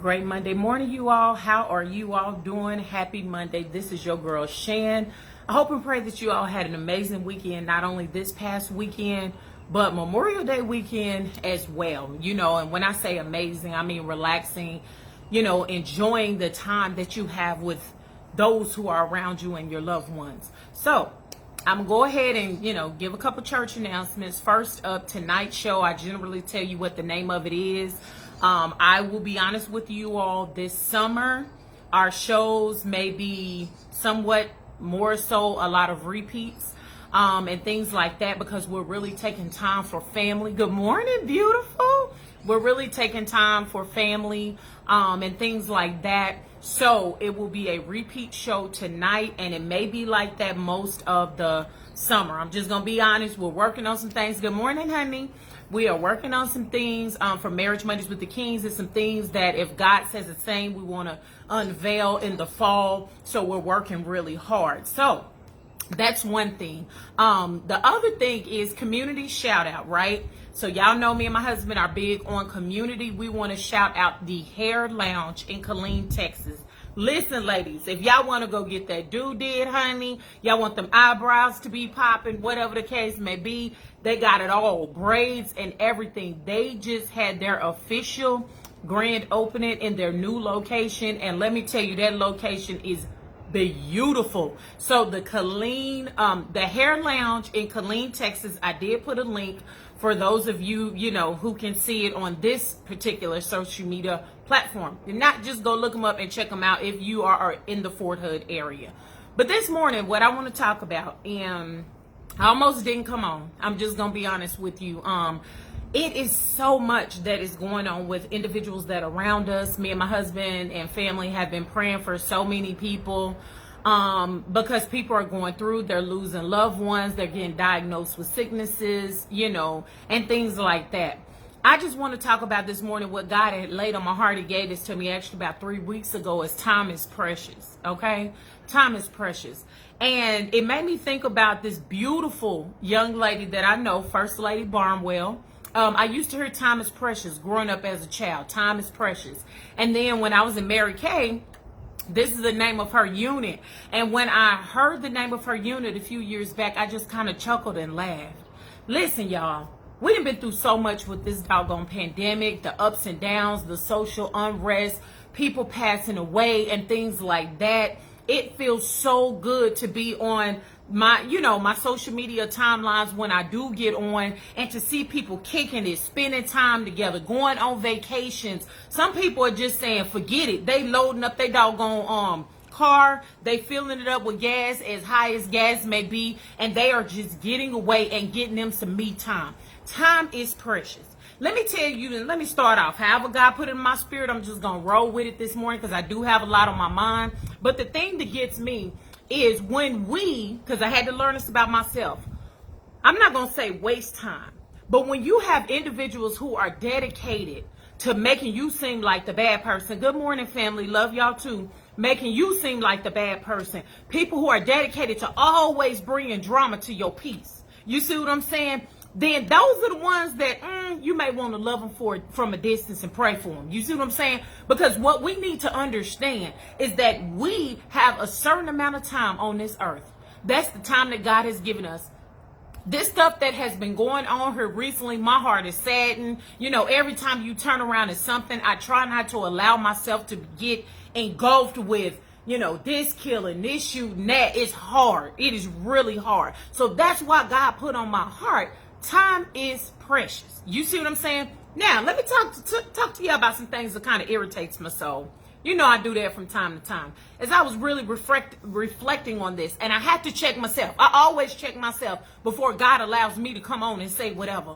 Great Monday morning, you all. How are you all doing? Happy Monday. This is your girl, Shan. I hope and pray that you all had an amazing weekend, not only this past weekend, but Memorial Day weekend as well. And when I say amazing, I mean relaxing, enjoying the time that you have with those who are around you and your loved ones. So I'm gonna go ahead and, give a couple church announcements. First up, tonight's show, I generally tell you what the name of it is. I will be honest with you all, this summer, our shows may be somewhat more so a lot of repeats and things like that, because we're really taking time for family. Good morning, beautiful. We're really taking time for family and things like that. So it will be a repeat show tonight, and it may be like that most of the summer. I'm just going to be honest. We're working on some things. Good morning, honey. We are working on some things for Marriage Mondays with the Kings. There's some things that, if God says the same, we want to unveil in the fall. So we're working really hard. So that's one thing. The other thing is community shout out, right? So y'all know me and my husband are big on community. We want to shout out the Hair Lounge in Killeen, Texas. Listen, ladies, if y'all want to go get that did, honey, y'all want them eyebrows to be popping, whatever the case may be, they got it all, braids and everything. They just had their official grand opening in their new location, and let me tell you, that location is beautiful. So the Killeen, the Hair Lounge in Killeen, Texas, I did put a link for those of you, who can see it on this particular social media platform. And not just go look them up and check them out if you are in the Fort Hood area. But this morning, what I want to talk about, and I almost didn't come on, I'm just going to be honest with you. It is so much that is going on with individuals that are around us. Me and my husband and family have been praying for so many people because people are going through, they're losing loved ones, they're getting diagnosed with sicknesses, and things like that. I just want to talk about this morning what God had laid on my heart. He gave this to me actually about 3 weeks ago, is time is precious, okay? Time is precious. And it made me think about this beautiful young lady that I know, First Lady Barnwell. I used to hear time is precious growing up as a child. Time is precious. And then when I was in Mary Kay, this is the name of her unit. And when I heard the name of her unit a few years back, I just kind of chuckled and laughed. Listen, y'all, we done been through so much with this doggone pandemic, the ups and downs, the social unrest, people passing away and things like that. It feels so good to be on my social media timelines when I do get on, and to see people kicking it, spending time together, going on vacations. Some people are just saying, forget it. They loading up their doggone car, they filling it up with gas as high as gas may be, and they are just getting away and getting them some me time. Time is precious. Let me tell you, and let me start off. However God put it in my spirit, I'm just going to roll with it this morning because I do have a lot on my mind. But the thing that gets me is when because I had to learn this about myself, I'm not going to say waste time, but when you have individuals who are dedicated to making you seem like the bad person. Good morning, family. Love y'all too. Making you seem like the bad person. People who are dedicated to always bringing drama to your peace. You see what I'm saying? Then those are the ones that you may want to love them from a distance and pray for them. You see what I'm saying? Because what we need to understand is that we have a certain amount of time on this earth. That's the time that God has given us. This stuff that has been going on here recently, my heart is saddened. Every time you turn around is something. I try not to allow myself to get engulfed with this killing, this shooting, that. It's hard. It is really hard. So that's why God put on my heart, time is precious. You see what I'm saying? Now, let me talk to you about some things that kind of irritates my soul. I do that from time to time. As I was really reflecting on this, and I had to check myself. I always check myself before God allows me to come on and say whatever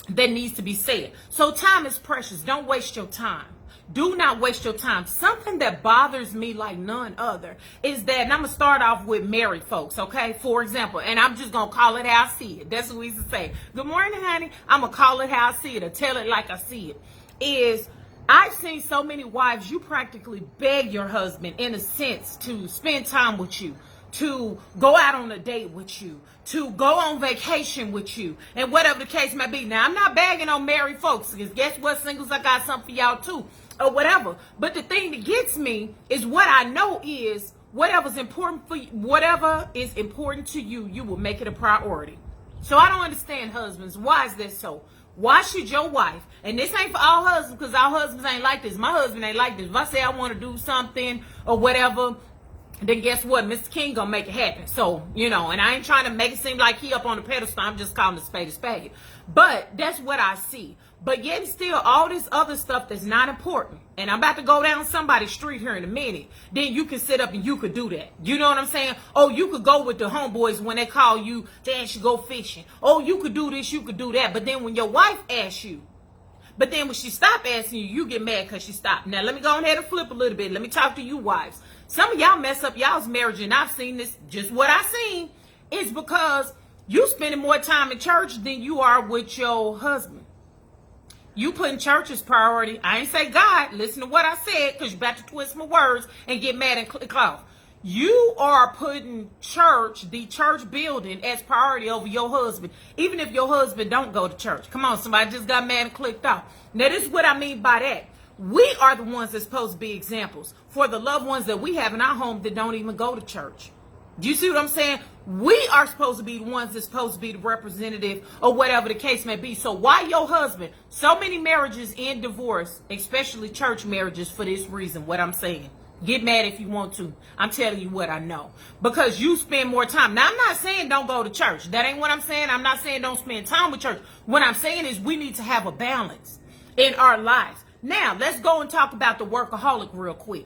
that needs to be said. So time is precious. Don't waste your time. Do not waste your time. Something that bothers me like none other is that, and I'm going to start off with married folks, okay? For example, and I'm just going to call it how I see it. That's what we used to say. Good morning, honey. I'm going to call it how I see it, or tell it like I see it. Is I've seen so many wives, you practically beg your husband, in a sense, to spend time with you, to go out on a date with you, to go on vacation with you, and whatever the case may be. Now, I'm not bagging on married folks, because guess what, singles, I got something for y'all too. or whatever. But the thing that gets me is what I know is whatever's important for you, whatever is important to you, you will make it a priority. So I don't understand husbands. Why is that so? Why should your wife, and this ain't for all husbands because our husbands ain't like this. My husband ain't like this. If I say I want to do something or whatever, then guess what? Mr. King gonna make it happen. So, and I ain't trying to make it seem like he up on the pedestal. I'm just calling a spade a spade. But that's what I see. But yet still, all this other stuff that's not important. And I'm about to go down somebody's street here in a minute. Then you can sit up and you could do that. You know what I'm saying? Oh, you could go with the homeboys when they call you, Dad, should go fishing. Oh, you could do this, you could do that. But then when your wife asks you, but then when she stop asking you, you get mad because she stopped. Now, let me go ahead and flip a little bit. Let me talk to you wives. Some of y'all mess up y'all's marriage, and I've seen this, just what I seen, is because you spending more time in church than you are with your husband. You putting church as priority. I ain't say God. Listen to what I said, because you're about to twist my words and get mad and click off. You are putting church, the church building, as priority over your husband, even if your husband don't go to church. Come on, somebody just got mad and clicked off. Now, this is what I mean by that. We are the ones that's supposed to be examples for the loved ones that we have in our home that don't even go to church. Do you see what I'm saying? We are supposed to be the ones that's supposed to be the representative or whatever the case may be. So why your husband? So many marriages end divorce, especially church marriages, for this reason, what I'm saying. Get mad if you want to. I'm telling you what I know. Because you spend more time. Now, I'm not saying don't go to church. That ain't what I'm saying. I'm not saying don't spend time with church. What I'm saying is we need to have a balance in our lives. Now, let's go and talk about the workaholic real quick.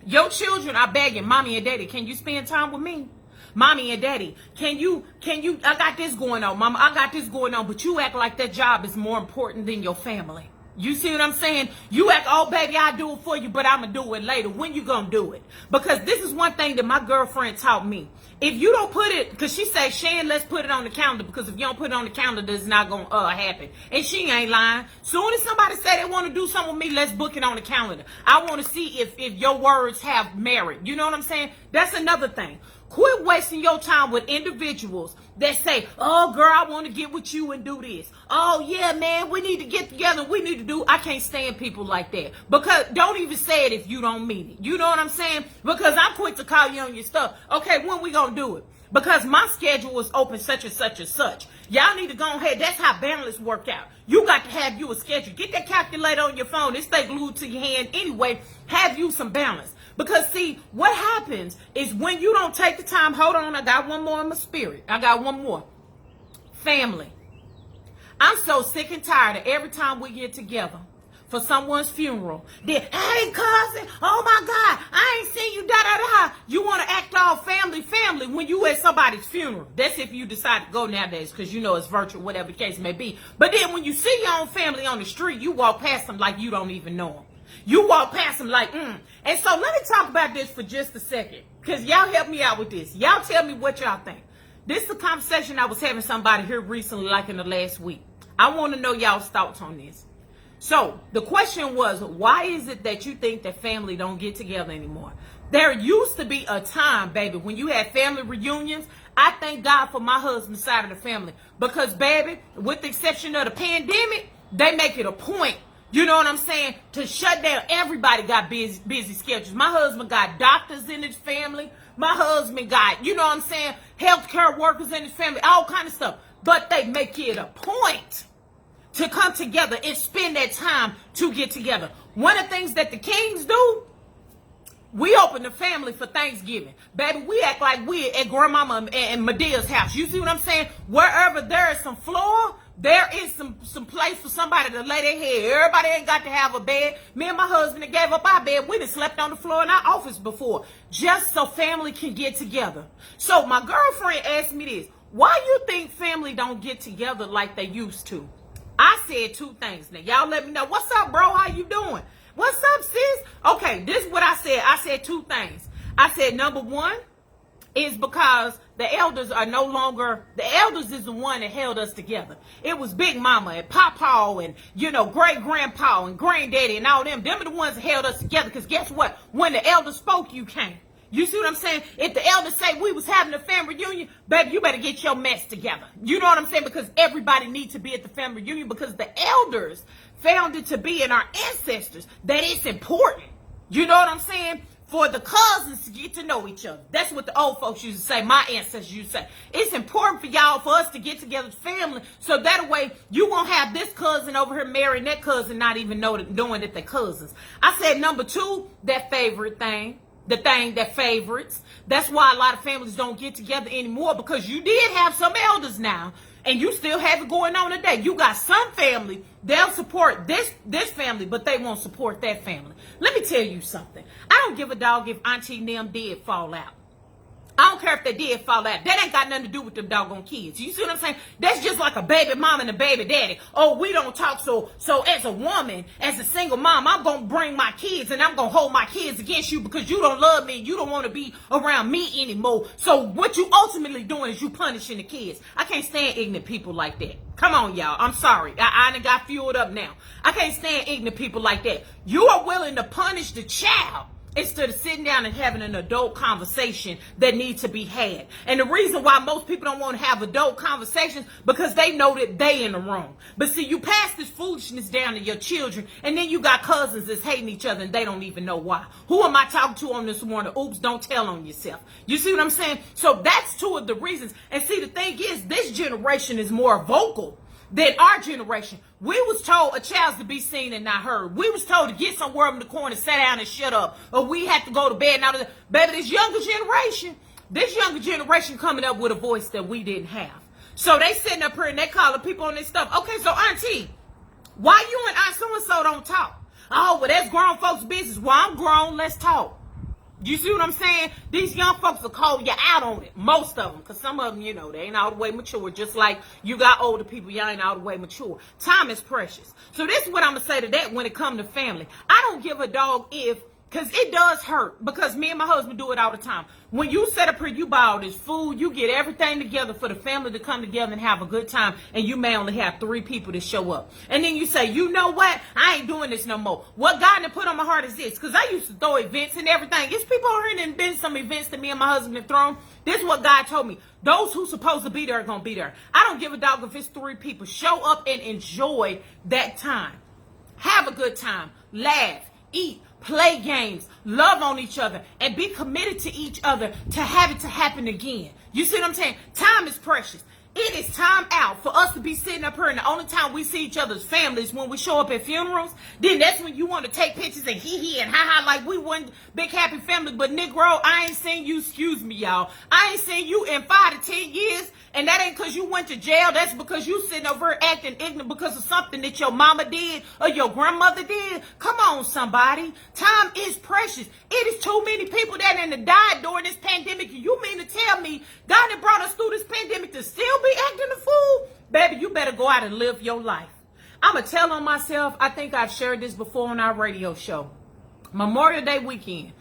Your children are begging, Mommy and Daddy, can you spend time with me? Mommy and Daddy, can you, I got this going on, Mama, I got this going on, but you act like that job is more important than your family. You see what I'm saying? You act, oh, baby, I'll do it for you, but I'm going to do it later. When you going to do it? Because this is one thing that my girlfriend taught me. If you don't put it, because she said, Shan, let's put it on the calendar, because if you don't put it on the calendar, it's not going to happen. And she ain't lying. Soon as somebody say they want to do something with me, let's book it on the calendar. I want to see if your words have merit. You know what I'm saying? That's another thing. Quit wasting your time with individuals that say, oh, girl, I want to get with you and do this. Oh, yeah, man, we need to get together. We need to do. I can't stand people like that. Because don't even say it if you don't mean it. You know what I'm saying? Because I'm quick to call you on your stuff. Okay, when we going to do it? Because my schedule is open such and such and such. Y'all need to go ahead. That's how balance work out. You got to have you a schedule. Get that calculator on your phone. It stay glued to your hand anyway. Have you some balance. Because, see, what happens is when you don't take the time, hold on, I got one more in my spirit. I got one more. Family. I'm so sick and tired of every time we get together for someone's funeral. Then, hey, cousin, oh, my God, I ain't seen you, da-da-da. You want to act all family when you at somebody's funeral. That's if you decide to go nowadays because you know it's virtual, whatever the case may be. But then when you see your own family on the street, you walk past them like you don't even know them. You walk past them like, And so let me talk about this for just a second. Because y'all help me out with this. Y'all tell me what y'all think. This is a conversation I was having somebody here recently, like in the last week. I want to know y'all's thoughts on this. So the question was, why is it that you think that family don't get together anymore? There used to be a time, baby, when you had family reunions. I thank God for my husband's side of the family. Because, baby, with the exception of the pandemic, they make it a point. You know what I'm saying? To shut down. Everybody got busy schedules. My husband got doctors in his family. My husband got, you know what I'm saying, healthcare workers in his family, all kind of stuff. But they make it a point to come together and spend that time to get together. One of the things that the Kings do, we open the family for Thanksgiving. Baby, we act like we're at Grandmama and Medea's house. You see what I'm saying? Wherever there is some floor, there is some place for somebody to lay their head. Everybody ain't got to have a bed. Me and my husband gave up our bed. We done slept on the floor in our office before. Just so family can get together. So my girlfriend asked me this. Why you think family don't get together like they used to? I said two things. Now, y'all let me know. What's up, bro? How you doing? What's up, sis? Okay, this is what I said. I said two things. I said, number one is because the elders are no longer, the elders is the one that held us together. It was Big Mama and Papa and, great grandpa and granddaddy and all them. Them are the ones that held us together. Because guess what? When the elders spoke, you came. You see what I'm saying? If the elders say we was having a family reunion, baby, you better get your mess together. You know what I'm saying? Because everybody needs to be at the family reunion because the elders found it to be in our ancestors that it's important. You know what I'm saying? For the cousins to get to know each other. That's what the old folks used to say. My ancestors used to say. It's important for y'all, for us to get together as family, so that way you won't have this cousin over here marrying that cousin, not even knowing that they're cousins. I said number two, that favorite thing. The thing that favorites. That's why a lot of families don't get together anymore, because you did have some elders now, and you still have it going on today. You got some family, they'll support this family, but they won't support that family. Let me tell you something. I don't give a dog if Auntie and them did fall out. I don't care if they did fall out. That ain't got nothing to do with them doggone kids. You see what I'm saying? That's just like a baby mom and a baby daddy. Oh, we don't talk. So as a woman, as a single mom, I'm going to bring my kids and I'm going to hold my kids against you because you don't love me. You don't want to be around me anymore. So what you ultimately doing is you punishing the kids. I can't stand ignorant people like that. Come on, y'all. I'm sorry. I done got fueled up now. I can't stand ignorant people like that. You are willing to punish the child instead of sitting down and having an adult conversation that needs to be had. And the reason why most people don't want to have adult conversations, because they know that they in the wrong. But see, you pass this foolishness down to your children, and then you got cousins that's hating each other and they don't even know why. Who am I talking to on this morning? Oops, don't tell on yourself. You see what I'm saying? So that's two of the reasons. And see, the thing is, this generation is more vocal than our generation. We was told a child's to be seen and not heard. We was told to get somewhere in the corner, sit down and shut up, or we had to go to bed. Now, baby, this younger generation coming up with a voice that we didn't have. So they sitting up here and they calling people on this stuff. Okay, so Auntie, why you and Aunt so-and-so don't talk? Oh, well, that's grown folks' business. Well, I'm grown. Let's talk. You see what I'm saying? These young folks will call you out on it. Most of them. Because some of them, you know, they ain't all the way mature. Just like you got older people, y'all ain't all the way mature. Time is precious. So this is what I'm going to say to that when it comes to family. I don't give a dog if, because it does hurt. Because me and my husband do it all the time. When you set up here, you buy all this food, you get everything together for the family to come together and have a good time, and you may only have 3 people to show up. And then you say, you know what? I ain't doing this no more. What God done put on my heart is this, because I used to throw events and everything. It's people over here that been some events that me and my husband have thrown. This is what God told me. Those who supposed to be there are going to be there. I don't give a dog if it's 3 people. Show up and enjoy that time. Have a good time. Laugh. Eat. Play games, love on each other, and be committed to each other to have it to happen again. You see what I'm saying? Time is precious. It is time out for us to be sitting up here, and the only time we see each other's families when we show up at funerals. Then that's when you want to take pictures and hee and ha like we one big happy family. But Negro, I ain't seen you, excuse me, y'all. I ain't seen you in 5 to 10 years. And that ain't because you went to jail. That's because you sitting over here acting ignorant because of something that your mama did or your grandmother did. Come on, somebody. Time is precious. It is too many people that have died during this pandemic. You mean to tell me God that brought us through this pandemic to still be acting a fool? Baby, you better go out and live your life. I'm going to tell on myself. I think I've shared this before on our radio show. Memorial Day weekend.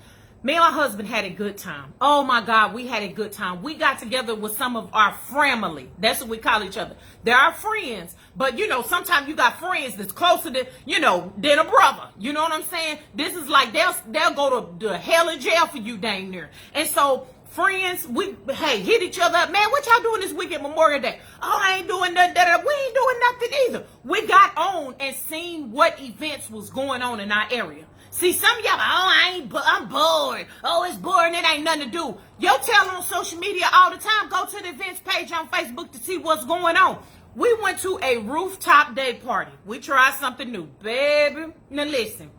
Me and my husband had a good time. Oh my God, we had a good time. We got together with some of our family. That's what we call each other. They're our friends. But you know, sometimes you got friends that's closer to, you know, than a brother. You know what I'm saying? This is like they'll go to hell and jail for you dang near. And so friends, we hit each other up. Man, what y'all doing this weekend, Memorial Day? Oh, I ain't doing nothing. We ain't doing nothing either. We got on and seen what events was going on in our area. See, some of y'all, I'm bored. Oh, it's boring. It ain't nothing to do. Yo, tell on social media all the time. Go to the events page on Facebook to see what's going on. We went to a rooftop day party. We tried something new, baby. Now listen.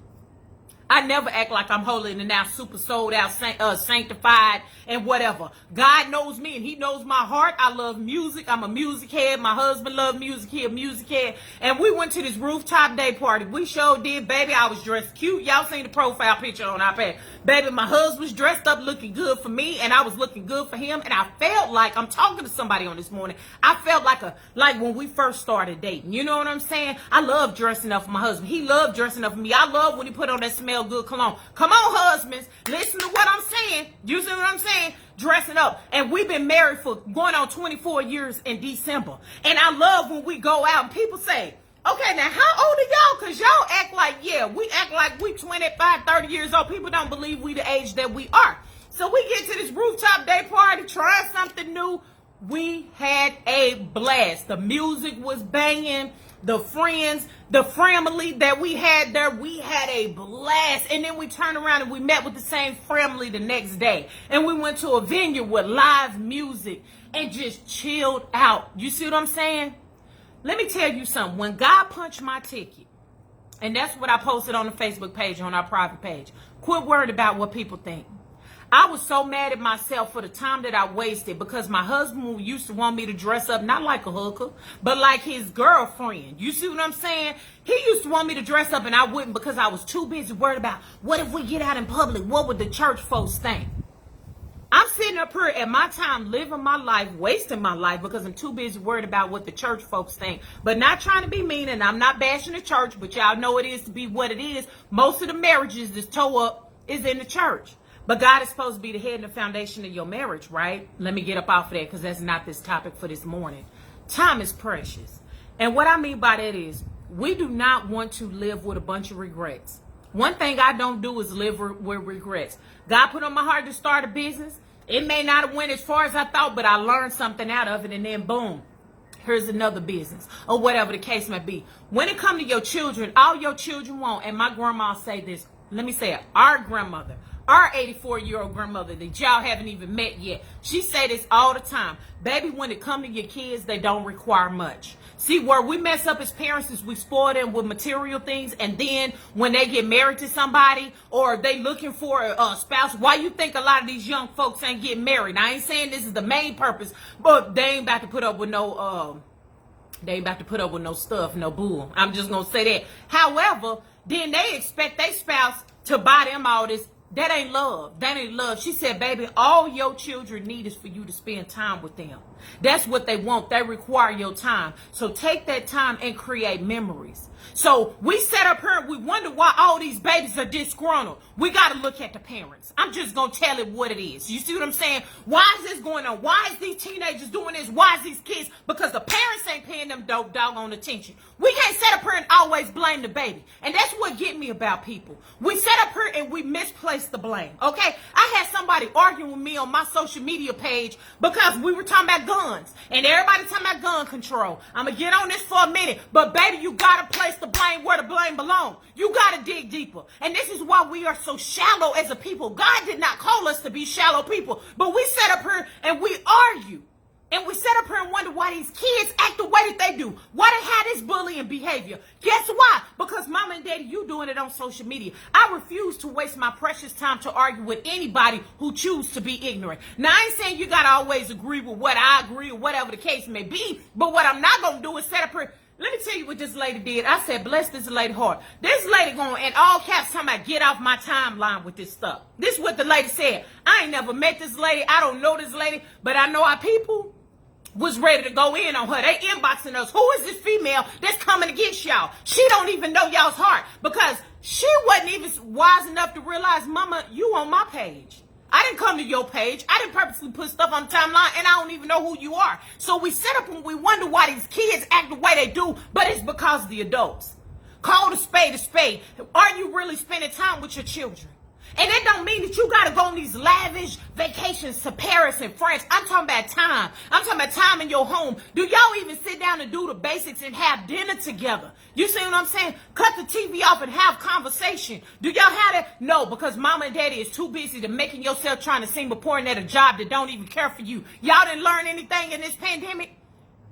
I never act like I'm holy and now super sold out, sanctified and whatever. God knows me and he knows my heart. I love music. I'm a music head. My husband loves music. He a music head. And we went to this rooftop day party. We sure did, baby. I was dressed cute. Y'all seen the profile picture on our page. Baby, my husband was dressed up looking good for me and I was looking good for him. And I felt like, I'm talking to somebody on this morning. I felt like when we first started dating. You know what I'm saying? I love dressing up for my husband. He loved dressing up for me. I love when he put on that smell good cologne. Come on, husbands. Listen to what I'm saying. You see what I'm saying? Dressing up. And we've been married for going on 24 years in December. And I love when we go out and people say, okay, now how old are y'all? Because y'all act like, yeah, we act like we 25, 30 years old. People don't believe we the age that we are. So we get to this rooftop day party, trying something new. We had a blast. The music was banging. The friends, the family that we had there, we had a blast. And then we turned around and we met with the same family the next day. And we went to a venue with live music and just chilled out. You see what I'm saying? Let me tell you something. When God punched my ticket, and that's what I posted on the Facebook page, on our private page, quit worried about what people think. I was so mad at myself for the time that I wasted because my husband used to want me to dress up, not like a hooker, but like his girlfriend. You see what I'm saying? He used to want me to dress up and I wouldn't because I was too busy worried about what if we get out in public? What would the church folks think? I'm sitting up here at my time living my life, wasting my life because I'm too busy worried about what the church folks think. But not trying to be mean, and I'm not bashing the church, but y'all know it is to be what it is. Most of the marriages that's tore up is in the church. But God is supposed to be the head and the foundation of your marriage, right? Let me get up off of that because that's not this topic for this morning. Time is precious. And what I mean by that is we do not want to live with a bunch of regrets. One thing I don't do is live with regrets. God put on my heart to start a business. It may not have went as far as I thought, but I learned something out of it. And then boom, here's another business or whatever the case may be. When it comes to your children, all your children want, and my grandma say this, let me say it, our grandmother, our 84-year-old grandmother that y'all haven't even met yet. She say this all the time. Baby, when it come to your kids, they don't require much. See, where we mess up as parents is we spoil them with material things. And then when they get married to somebody or they looking for a spouse, why you think a lot of these young folks ain't getting married? Now, I ain't saying this is the main purpose, but they ain't about to put up with no, stuff, no bull. I'm just going to say that. However, then they expect their spouse to buy them all this. That ain't love. That ain't love. She said, baby, all your children need is for you to spend time with them. That's what they want. They require your time. So take that time and create memories. So we sat up here and we wonder why all these babies are disgruntled. We got to look at the parents. I'm just going to tell it what it is. You see what I'm saying? Why is this going on? Why is these teenagers doing this? Why is these kids? Because the parents ain't paying them doggone attention. We can't sit up here and always blame the baby. And that's what get me about people. We sat up here and we misplaced the blame. Okay? I had somebody arguing with me on my social media page because we were talking about guns. And everybody talking about gun control. I'm going to get on this for a minute. But baby, you got to place the blame where the blame belongs. You got to dig deeper. And this is why we are so shallow as a people. God did not call us to be shallow people. But we sit up here and we argue. And we sit up here and wonder why these kids act the way that they do. Why they have this bullying behavior. Guess why? Because mama and daddy, you doing it on social media. I refuse to waste my precious time to argue with anybody who choose to be ignorant. Now, I ain't saying you got to always agree with what I agree or whatever the case may be. But what I'm not going to do is sit up here. Let me tell you what this lady did. I said, bless this lady heart. This lady going in all caps talking about get off my timeline with this stuff. This is what the lady said. I ain't never met this lady. I don't know this lady. But I know our people was ready to go in on her. They inboxing us. Who is this female that's coming against y'all? She don't even know y'all's heart because she wasn't even wise enough to realize, mama, you on my page. I didn't come to your page. I didn't purposely put stuff on the timeline, and I don't even know who you are. So we sit up and we wonder why these kids act the way they do, but it's because of the adults. Call a spade a spade. Are you really spending time with your children? And that don't mean that you got to go on these lavish vacations to Paris and France. I'm talking about time. I'm talking about time in your home. Do y'all even sit down and do the basics and have dinner together? You see what I'm saying? Cut the TV off and have conversation. Do y'all have that? No, because mama and daddy is too busy to making yourself trying to seem important at a job that don't even care for you. Y'all didn't learn anything in this pandemic?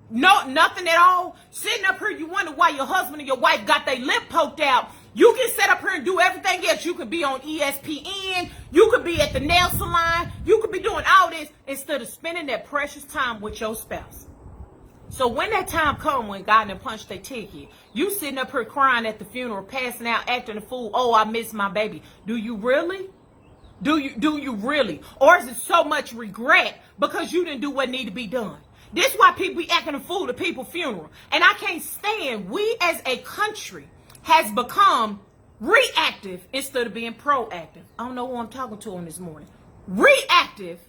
No, nothing at all. Sitting up here, you wonder why your husband and your wife got their lip poked out. You can sit up here and do everything else. You could be on ESPN. You could be at the nail salon. You could be doing all this instead of spending that precious time with your spouse. So when that time comes when God done punched their ticket, you sitting up here crying at the funeral, passing out, acting a fool. Oh, I miss my baby. Do you really? Do you really? Or is it so much regret because you didn't do what needed to be done? This is why people be acting a fool at people's funeral. And I can't stand, we as a country has become reactive instead of being proactive. I don't know who I'm talking to on this morning. Reactive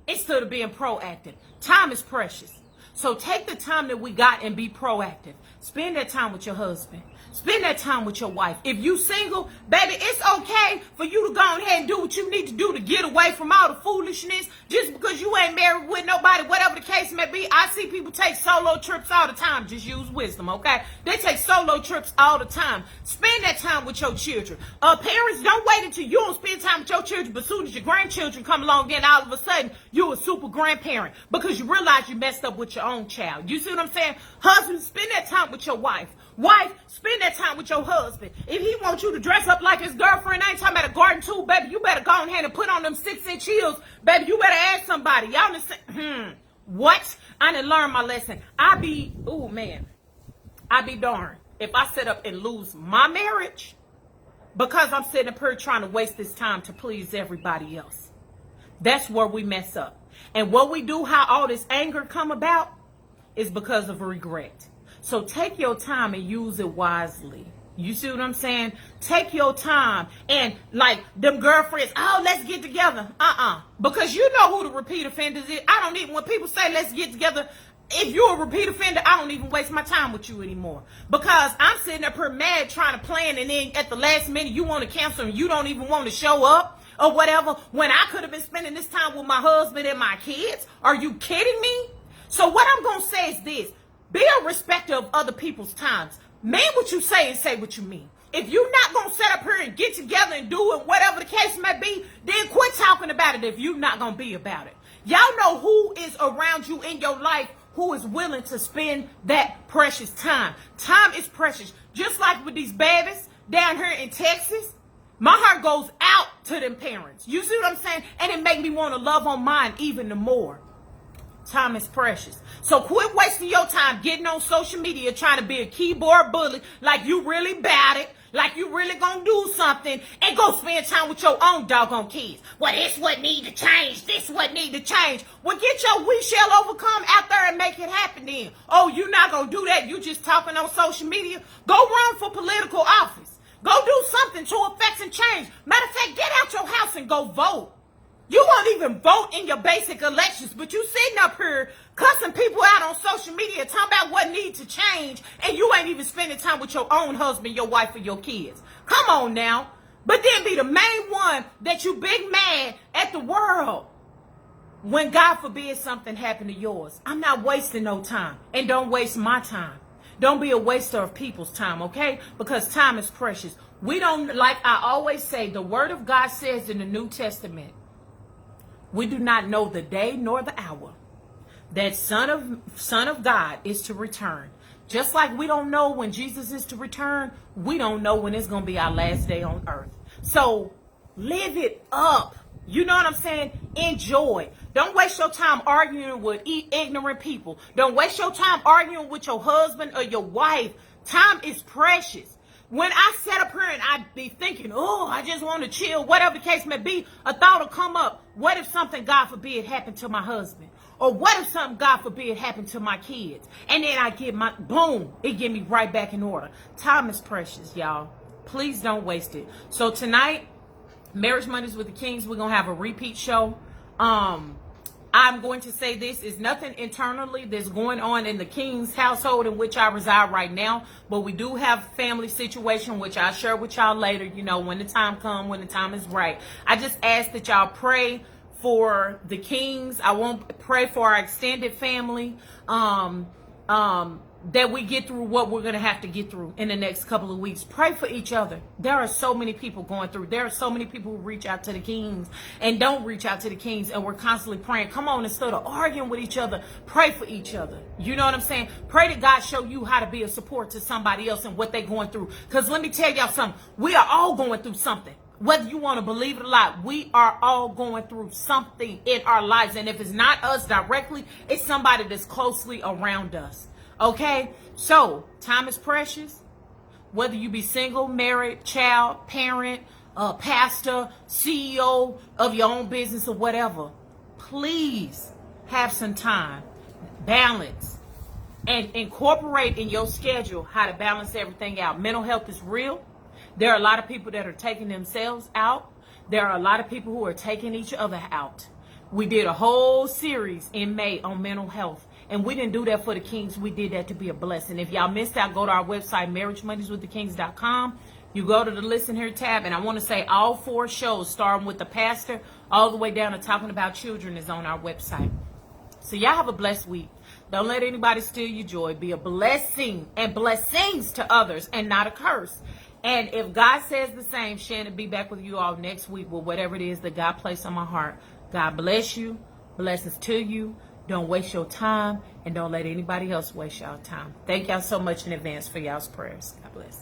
instead of being proactive. Time is precious. So take the time that we got and be proactive. Spend that time with your husband. Spend that time with your wife. If you single, baby, it's okay for you to go ahead ahead and do what you need to do to get away from all the foolishness. Just because you ain't married with nobody, whatever the case may be. I see people take solo trips all the time. Just use wisdom, okay? They take solo trips all the time. Spend that time with your children. Parents, don't wait until you don't spend time with your children, but as soon as your grandchildren come along, then all of a sudden, you're a super grandparent because you realize you messed up with your own child. You see what I'm saying? Husband, spend that time with your wife. Wife, spend that time with your husband. If he wants you to dress up like his girlfriend, I ain't talking about a garden tool, baby. You better go ahead and put on them 6-inch heels, baby. You better ask somebody. Y'all understand? What? I didn't learn my lesson. I be darned if I sit up and lose my marriage because I'm sitting up here trying to waste this time to please everybody else. That's where we mess up. And what we do, how all this anger come about, is because of regret. So take your time and use it wisely. You see what I'm saying? Take your time. And like them girlfriends, oh, let's get together. Because you know who the repeat offenders is. I don't even, when people say let's get together, if you're a repeat offender, I don't even waste my time with you anymore. Because I'm sitting up here mad trying to plan, and then at the last minute you want to cancel and you don't even want to show up or whatever, when I could have been spending this time with my husband and my kids. Are you kidding me? So what I'm going to say is this. Be a respecter of other people's times. Mean what you say and say what you mean. If you're not going to sit up here and get together and do it, whatever the case may be, then quit talking about it if you're not going to be about it. Y'all know who is around you in your life who is willing to spend that precious time. Time is precious. Just like with these babies down here in Texas, my heart goes out to them parents. You see what I'm saying? And it make me want to love on mine even the more. Time is precious. So quit wasting your time getting on social media trying to be a keyboard bully like you really bad it, like you really gonna do something, and go spend time with your own doggone kids. Well, this what need to change. This what need to change. Well, get your we shall overcome out there and make it happen then. Oh, you not gonna do that. You just talking on social media. Go run for political office. Go do something to affect and change. Matter of fact, get out your house and go vote. You won't even vote in your basic elections, but you sitting up here cussing people out on social media, talking about what needs to change, and you ain't even spending time with your own husband, your wife, or your kids. Come on now. But then be the main one that you big mad at the world when God forbid something happen to yours. I'm not wasting no time, and don't waste my time. Don't be a waster of people's time, okay? Because time is precious. We don't, like I always say, the word of God says in the New Testament, we do not know the day nor the hour that Son of God is to return. Just like we don't know when Jesus is to return, we don't know when it's going to be our last day on earth. So live it up. You know what I'm saying? Enjoy. Don't waste your time arguing with ignorant people. Don't waste your time arguing with your husband or your wife. Time is precious. When I sit up here and I be thinking, oh, I just want to chill, whatever the case may be, a thought will come up. What if something, God forbid, happened to my husband? Or what if something, God forbid, happened to my kids? And then I get my, boom, it get me right back in order. Time is precious, y'all. Please don't waste it. So tonight, Marriage Mondays with the Kings, we're going to have a repeat show. I'm going to say this is nothing internally that's going on in the King's household in which I reside right now, but we do have family situation, which I'll share with y'all later, you know, when the time comes, when the time is right. I just ask that y'all pray for the Kings. I won't pray for our extended family, that we get through what we're going to have to get through in the next couple of weeks. Pray for each other. There are so many people going through. There are so many people who reach out to the Kings and don't reach out to the Kings, and we're constantly praying. Come on, instead of arguing with each other, pray for each other. You know what I'm saying? Pray that God show you how to be a support to somebody else and what they're going through. Because let me tell y'all something. We are all going through something. Whether you want to believe it or not, we are all going through something in our lives. And if it's not us directly, it's somebody that's closely around us. Okay, so time is precious. Whether you be single, married, child, parent, pastor, CEO of your own business or whatever, please have some time, balance, and incorporate in your schedule how to balance everything out. Mental health is real. There are a lot of people that are taking themselves out. There are a lot of people who are taking each other out. We did a whole series in May on mental health. And we didn't do that for the Kings. We did that to be a blessing. If y'all missed out, go to our website, marriagemondayswiththekings.com. You go to the Listen Here tab, and I want to say all 4 shows, starting with the pastor all the way down to talking about children, is on our website. So y'all have a blessed week. Don't let anybody steal your joy. Be a blessing and blessings to others and not a curse. And if God says the same, Shannon, be back with you all next week with whatever it is that God placed on my heart. God bless you. Blessings to you. Don't waste your time, and don't let anybody else waste y'all time. Thank y'all so much in advance for y'all's prayers. God bless.